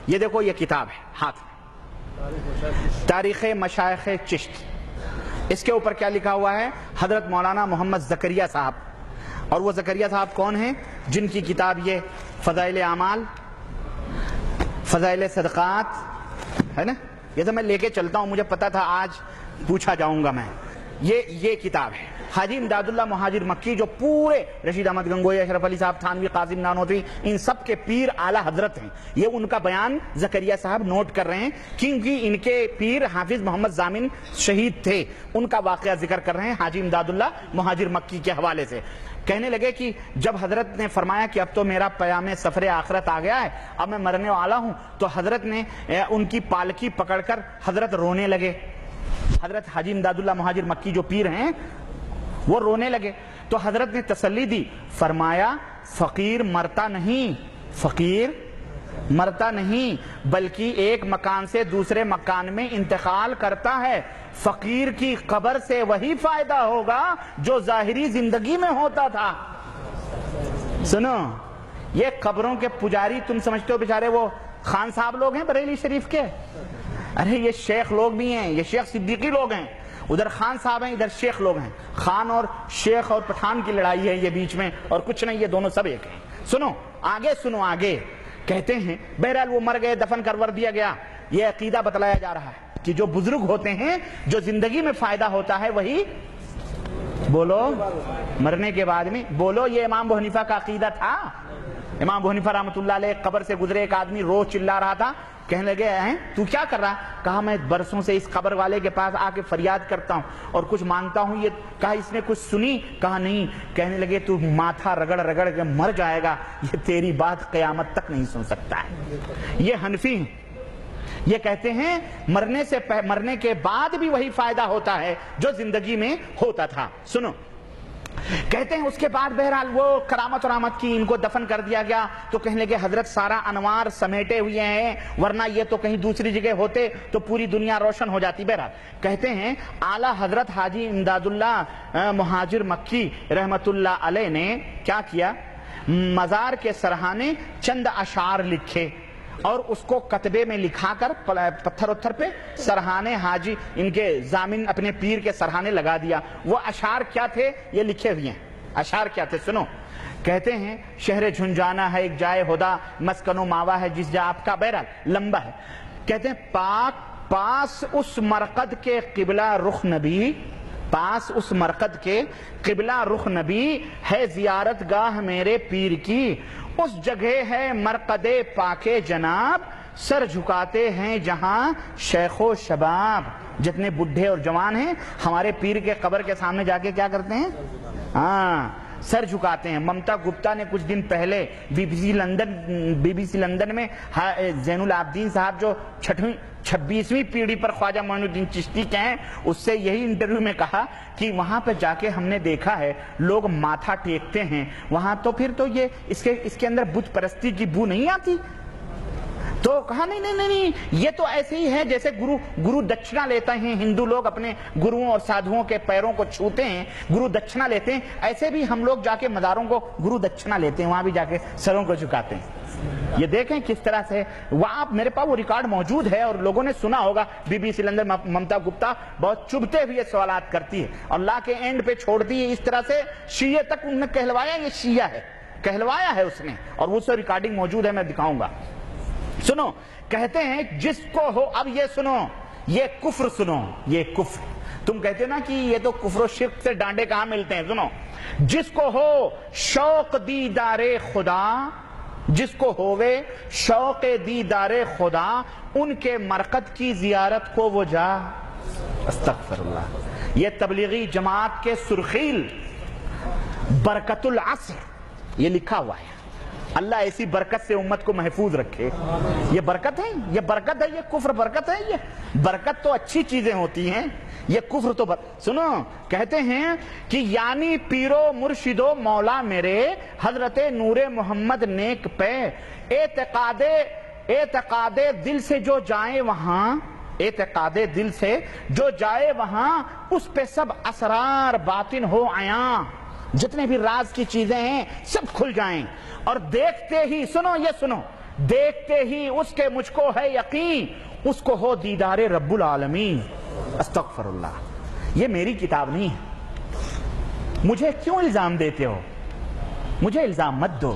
یہ دیکھو یہ کتاب ہے ہاتھ میں، تاریخ مشائخ چشت. اس کے اوپر کیا لکھا ہوا ہے؟ حضرت مولانا محمد زکریہ صاحب. اور وہ زکریہ صاحب کون ہیں؟ جن کی کتاب یہ فضائل اعمال، فضائل صدقات ہے نا. یہ تو میں لے کے چلتا ہوں، مجھے پتا تھا آج پوچھا جاؤں گا میں. یہ کتاب ہے. حاجی امداد اللہ مہاجر مکی جو پورے رشید احمد گنگوئی، اشرف علی صاحب تھانوی، قاسم نانوتوی، ان سب کے پیر اعلیٰ حضرت ہیں. یہ ان کا بیان زکریہ صاحب نوٹ کر رہے ہیں کیونکہ ان کے پیر حافظ محمد ضامن شہید تھے. ان کا واقعہ ذکر کر رہے ہیں حاجی امداد اللہ مہاجر مکی کے حوالے سے. کہنے لگے کہ جب حضرت نے فرمایا کہ اب تو میرا پیام سفر آخرت آ گیا ہے، اب میں مرنے والا ہوں، تو حضرت نے ان کی پالکی پکڑ کر حضرت رونے لگے. حضرت حاجی امداد اللہ مہاجر مکی جو پیر ہیں وہ رونے لگے. تو حضرت نے تسلی دی، فرمایا فقیر مرتا نہیں، فقیر مرتا نہیں بلکہ ایک مکان سے دوسرے مکان میں انتقال کرتا ہے. فقیر کی قبر سے وہی فائدہ ہوگا جو ظاہری زندگی میں ہوتا تھا. سنو، یہ قبروں کے پجاری تم سمجھتے ہو بیچارے وہ خان صاحب لوگ ہیں بریلی شریف کے؟ ارے یہ شیخ لوگ بھی ہیں، یہ شیخ صدیقی لوگ ہیں. ادھر خان صاحب ہیں، ادھر شیخ لوگ ہیں. خان اور شیخ اور پٹھان کی لڑائی ہے یہ بیچ میں، اور کچھ نہیں، یہ دونوں سب ایک ہیں. سنو آگے، سنو آگے. کہتے ہیں بہرحال وہ مر گئے، دفن کرور دیا گیا. یہ عقیدہ بتلایا جا رہا ہے کہ جو بزرگ ہوتے ہیں، جو زندگی میں فائدہ ہوتا ہے وہی بولو مرنے کے بعد میں بولو. یہ امام ابو حنیفہ کا عقیدہ تھا. امام ابو حنیفہ رحمۃ اللہ علیہ قبر سے گزرے، ایک آدمی روز چلا رہا تھا. کہنے لگے ہیں تو کیا کر رہا؟ کہا میں برسوں سے اس قبر والے کے پاس آ کے فریاد کرتا ہوں اور کچھ مانگتا ہوں. یہ کہا اس نے کچھ سنی؟ کہا نہیں. کہنے لگے تو ماتھا رگڑ رگڑ کے مر جائے گا، یہ تیری بات قیامت تک نہیں سن سکتا ہے. یہ حنفی ہیں. یہ کہتے ہیں مرنے کے بعد بھی وہی فائدہ ہوتا ہے جو زندگی میں ہوتا تھا. سنو، کہتے ہیں اس کے بعد بہرحال وہ کرامت و رحمت کی، ان کو دفن کر دیا گیا. تو کہنے لگے حضرت سارا انوار سمیٹے ہوئے ہیں، ورنہ یہ تو کہیں دوسری جگہ ہوتے تو پوری دنیا روشن ہو جاتی. بہرحال کہتے ہیں اعلیٰ حضرت حاجی امداد اللہ مہاجر مکی رحمت اللہ علیہ نے کیا کیا؟ مزار کے سرہانے چند اشعار لکھے اور اس کو کتبے میں لکھا کر پتھر اتھر پہ سرہانے حاجی ان کے ضامن اپنے پیر کے سرہانے لگا دیا. وہ اشعار کیا تھے؟ یہ لکھے ہوئے ہیں. اشعار کیا تھے؟ سنو. کہتے ہیں شہر جھنجھانا ہے ایک جائے خدا، مسکن و ماوا ہے جس جا آپ کا. بہرحال لمبا ہے. کہتے ہیں پاس اس مرقد کے قبلہ رخ نبی، پاس اس مرقد کے قبلہ رخ نبی ہے زیارت گاہ میرے پیر کی. اس جگہ ہے مرقد پاک جناب، سر جھکاتے ہیں جہاں شیخ و شباب. جتنے بڈھے اور جوان ہیں ہمارے پیر کے قبر کے سامنے جا کے کیا کرتے ہیں؟ ہاں، سر جھکاتے ہیں. ممتا گپتا نے کچھ دن پہلے بی بی سی لندن میں زین العابدین صاحب جو 26ویں پیڑھی پر خواجہ معین الدین چشتی کے ہیں، اس سے یہی انٹرویو میں کہا کہ وہاں پہ جا کے ہم نے دیکھا ہے لوگ ماتھا ٹیکتے ہیں وہاں، تو پھر تو یہ اس کے اندر بت پرستی کی بو نہیں آتی؟ تو کہا نہیں، یہ تو ایسے ہی ہے جیسے گرو دکشنا لیتے ہیں. ہندو لوگ اپنے گروؤں اور سادھوؤں کے پیروں کو چھوتے ہیں، گرو دکشنا لیتے ہیں. ایسے بھی ہم لوگ جا کے مزاروں کو گرو دکشنا لیتے ہیں، وہاں بھی جا کے سروں کو جھکاتے ہیں. یہ دیکھیں کس طرح سے وہاں میرے پاس وہ ریکارڈ موجود ہے اور لوگوں نے سنا ہوگا. B B C London Mamta Gupta بہت چبھتے ہوئے سوالات کرتی ہے اور لا کے اینڈ پہ چھوڑتی ہے اس طرح سے. شیعہ تک انہوں نے کہلوایا یہ شیعہ ہے، کہلوایا ہے اس نے، اور وہ سے ریکارڈنگ موجود ہے، میں دکھاؤں گا. سنو، کہتے ہیں جس کو ہو، اب یہ سنو، یہ کفر سنو، یہ کفر. تم کہتے ہو نا کہ یہ تو کفر و شرک سے ڈانڈے کہاں ملتے ہیں. سنو، جس کو ہو شوق دیدار خدا، جس کو ہووے شوق دیدار خدا، ان کے مرقد کی زیارت کو وہ جا. استغفر اللہ. یہ تبلیغی جماعت کے سرخیل برکت العصر یہ لکھا ہوا ہے. اللہ ایسی برکت سے امت کو محفوظ رکھے. یہ برکت ہے، یہ برکت ہے، یہ کفر برکت ہے. یہ برکت تو اچھی چیزیں ہوتی ہیں، یہ کفر تو سنو. کہتے ہیں کہ یعنی پیرو مرشدو مولا میرے حضرت نور محمد نیک پہ، اعتقاد دل سے جو جائے وہاں، اعتقاد دل سے جو جائے وہاں، اس پہ سب اسرار باطن ہو عیاں. جتنے بھی راز کی چیزیں ہیں سب کھل جائیں اور دیکھتے ہی، سنو یہ سنو، دیکھتے ہی اس کے مجھ کو ہے یقین، اس کو ہو دیدار رب العالمین۔ استغفر اللہ، یہ میری کتاب نہیں ہے، مجھے کیوں الزام دیتے ہو؟ مجھے الزام مت دو۔